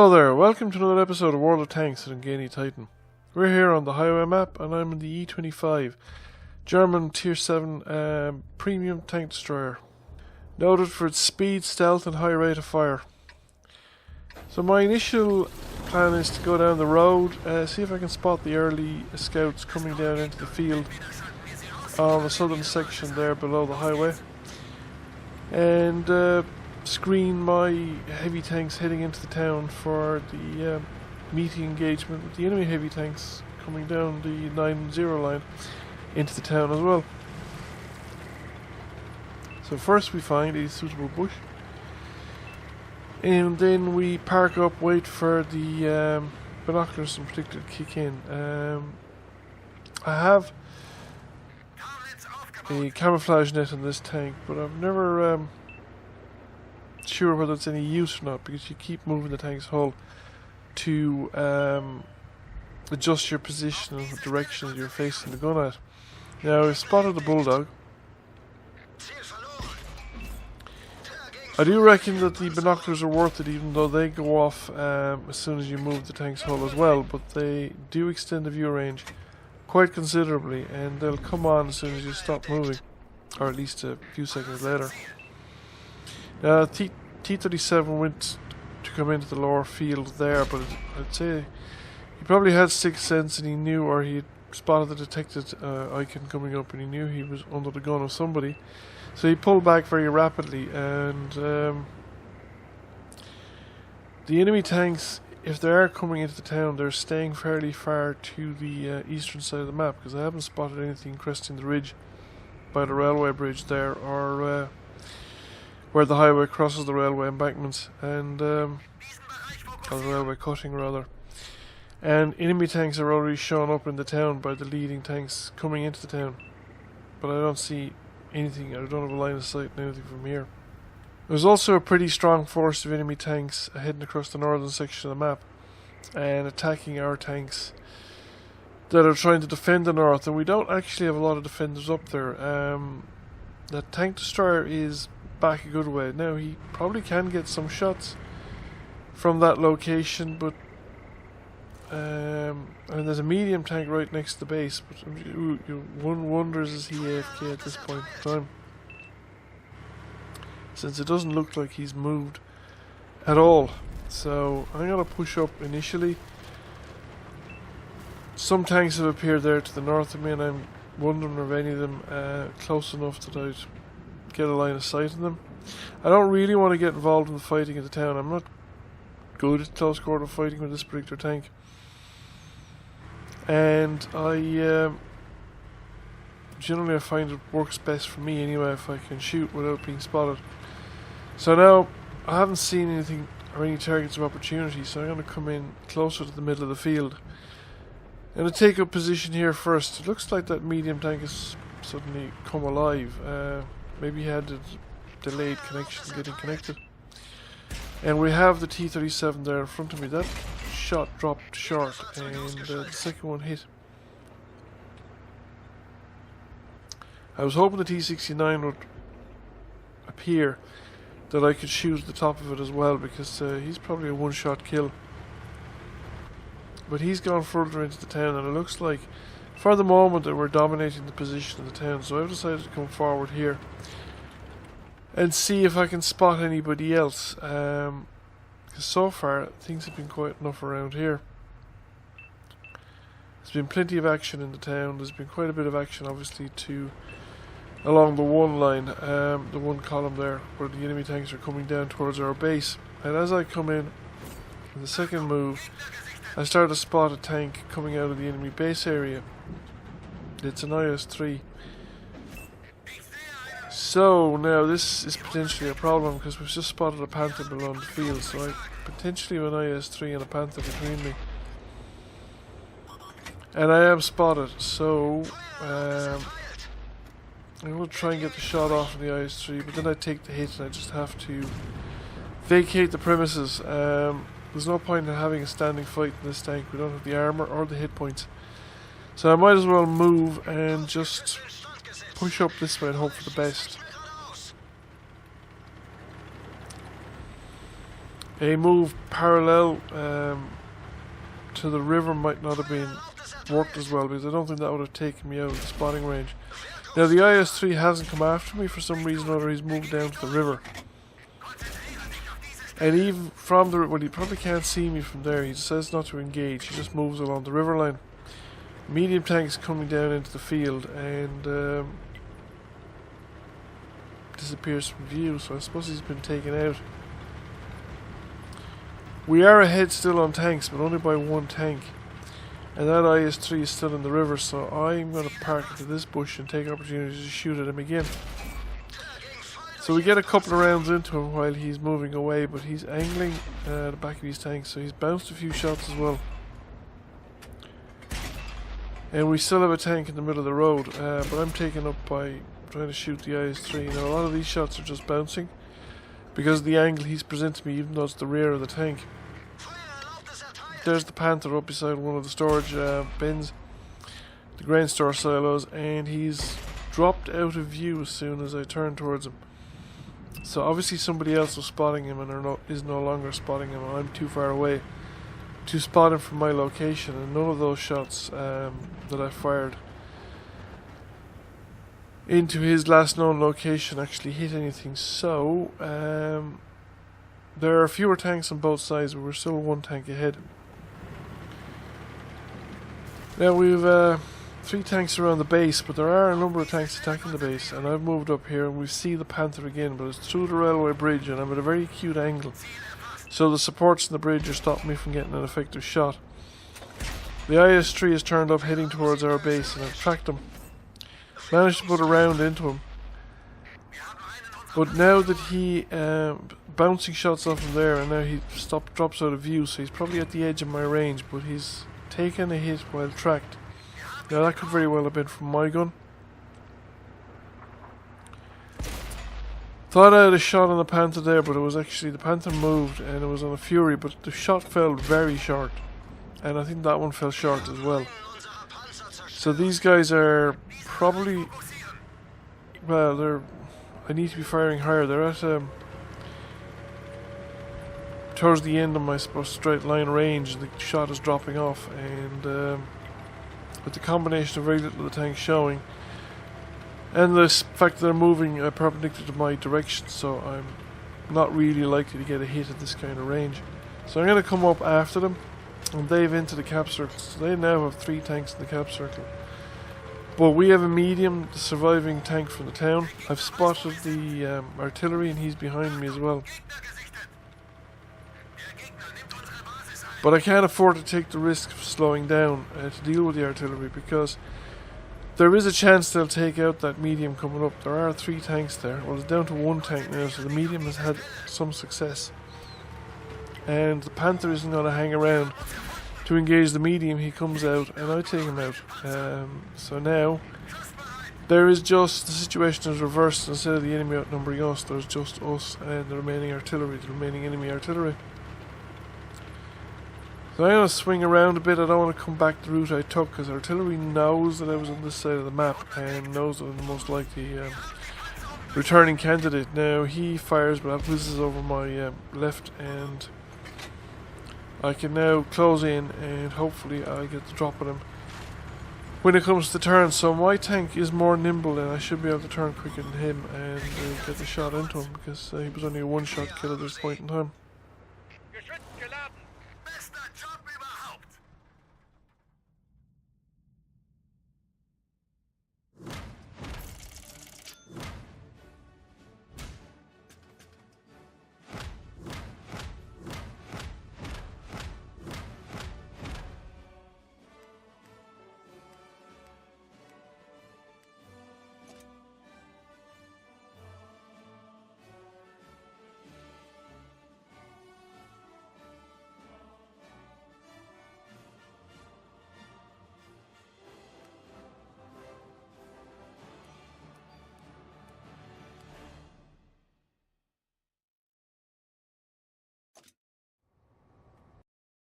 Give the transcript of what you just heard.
Hello there, welcome to another episode of World of Tanks at E25. We're here on the highway map and I'm in the E25 German Tier 7 premium tank destroyer. Noted for its speed, stealth and high rate of fire. So my initial plan is to go down the road, see if I can spot the early scouts coming down into the field on the southern section there below the highway. And screen my heavy tanks heading into the town for the meeting engagement with the enemy heavy tanks coming down the 9-0 line into the town as well. So first we find a suitable bush, and then we park up, wait for the binoculars in particular to kick in. I have a camouflage net in this tank, but I've never sure whether it's any use or not, because you keep moving the tank's hull to adjust your position and the direction that you're facing the gun at. Now I've spotted a bulldog. I do reckon that the binoculars are worth it, even though they go off as soon as you move the tank's hull as well, but they do extend the view range quite considerably, and they'll come on as soon as you stop moving, or at least a few seconds later. T-37 went to come into the lower field there, but I'd say he probably had sixth sense and he knew, or he had spotted the detected icon coming up and he knew he was under the gun of somebody. So he pulled back very rapidly, and the enemy tanks, if they are coming into the town, they're staying fairly far to the eastern side of the map, because I haven't spotted anything cresting the ridge by the railway bridge there, or where the highway crosses the railway embankments, and or the railway cutting rather. And enemy tanks are already shown up in the town by the leading tanks coming into the town, but I don't see anything. I don't have a line of sight on anything from here. There's also a pretty strong force of enemy tanks heading across the northern section of the map and attacking our tanks that are trying to defend the north, and we don't actually have a lot of defenders up there. That tank destroyer is back a good way. Now he probably can get some shots from that location, but and there's a medium tank right next to the base, but one wonders, is he AFK at this point in time, since it doesn't look like he's moved at all. So I'm gonna push up initially. Some tanks have appeared there to the north of me, and I'm wondering if any of them close enough that I'd get a line of sight on them. I don't really want to get involved in the fighting in the town. I'm not good at close quarter fighting with this particular tank, and I generally find it works best for me anyway if I can shoot without being spotted. So now I haven't seen anything or any targets of opportunity, so I'm going to come in closer to the middle of the field. I'm going to take up position here first. It looks like that medium tank has suddenly come alive. Maybe he had a delayed connection getting connected. And we have the T-37 there in front of me. That shot dropped short, and the second one hit. I was hoping the T-69 would appear, that I could shoot at the top of it as well, because he's probably a one-shot kill. But he's gone further into the town, and it looks like for the moment that we're dominating the position of the town, so I've decided to come forward here and see if I can spot anybody else, because so far things have been quiet enough around here. There's been plenty of action in the town. There's been quite a bit of action obviously along the one line, the one column there, where the enemy tanks are coming down towards our base. And as I come in the second move, I start to spot a tank coming out of the enemy base area. It's an IS-3. So now this is potentially a problem, because we've just spotted a Panther below the field, so I potentially have an IS-3 and a Panther between me. And I am spotted, so I'm going to try and get the shot off of the IS-3, but then I take the hit and I just have to vacate the premises. There's no point in having a standing fight in this tank. We don't have the armor or the hit points. So I might as well move and just push up this way and hope for the best. A move parallel to the river might not have been worked as well, because I don't think that would have taken me out of the spotting range. Now the IS-3 hasn't come after me for some reason or other. He's moved down to the river. And even from the... well, he probably can't see me from there. He decides not to engage. He just moves along the river line. Medium tank is coming down into the field and disappears from view, so I suppose he's been taken out. We are ahead still on tanks, but only by one tank. And that IS-3 is still in the river, so I'm going to park into this bush and take opportunity to shoot at him again. So we get a couple of rounds into him while he's moving away, but he's angling the back of his tank, so he's bounced a few shots as well. And we still have a tank in the middle of the road, but I'm taken up by trying to shoot the IS-3. Now a lot of these shots are just bouncing because of the angle he's presenting me, even though it's the rear of the tank. There's the Panther up beside one of the storage bins, the grain store silos, and he's dropped out of view as soon as I turn towards him. So obviously somebody else was spotting him and is no longer spotting him. I'm too far away to spot him from my location, and none of those shots that I fired into his last known location actually hit anything. So there are fewer tanks on both sides, but we're still one tank ahead. Now we've 3 tanks around the base, but there are a number of tanks attacking the base, and I've moved up here and we see the Panther again, but it's through the railway bridge and I'm at a very acute angle, so the supports in the bridge are stopping me from getting an effective shot. The IS-3 is turned up heading towards our base, and I've tracked him. Managed to put a round into him, but now that he bouncing shots off him there, and now he drops out of view, so he's probably at the edge of my range, but he's taken a hit while tracked. Now that could very well have been from my gun. Thought I had a shot on the Panther there, but it was actually the Panther moved and it was on a Fury, but the shot fell very short, and I think that one fell short as well. So these guys are probably, well, I need to be firing higher. They're at towards the end of my straight line range. The shot is dropping off, and with the combination of very little of the tank showing and the fact that they're moving perpendicular to my direction, so I'm not really likely to get a hit at this kind of range. So I'm going to come up after them and dive into the cap circle. So they now have 3 tanks in the cap circle, but we have a medium, the surviving tank from the town. I've spotted the artillery and he's behind me as well. But I can't afford to take the risk of slowing down to deal with the artillery, because there is a chance they'll take out that medium coming up. There are 3 tanks there. Well, it's down to 1 tank now, so the medium has had some success. And the Panther isn't going to hang around to engage the medium. He comes out and I take him out. So now there is just, the situation is reversed. Instead of the enemy outnumbering us, there's just us and the remaining artillery, the remaining enemy artillery. So I'm going to swing around a bit. I don't want to come back the route I took, because artillery knows that I was on this side of the map and knows that I'm the most likely returning candidate. Now he fires, but that whizzes over my left, and I can now close in and hopefully I'll get the drop on him when it comes to turn. So my tank is more nimble and I should be able to turn quicker than him and get the shot into him, because he was only a 1-shot kill at this point in time.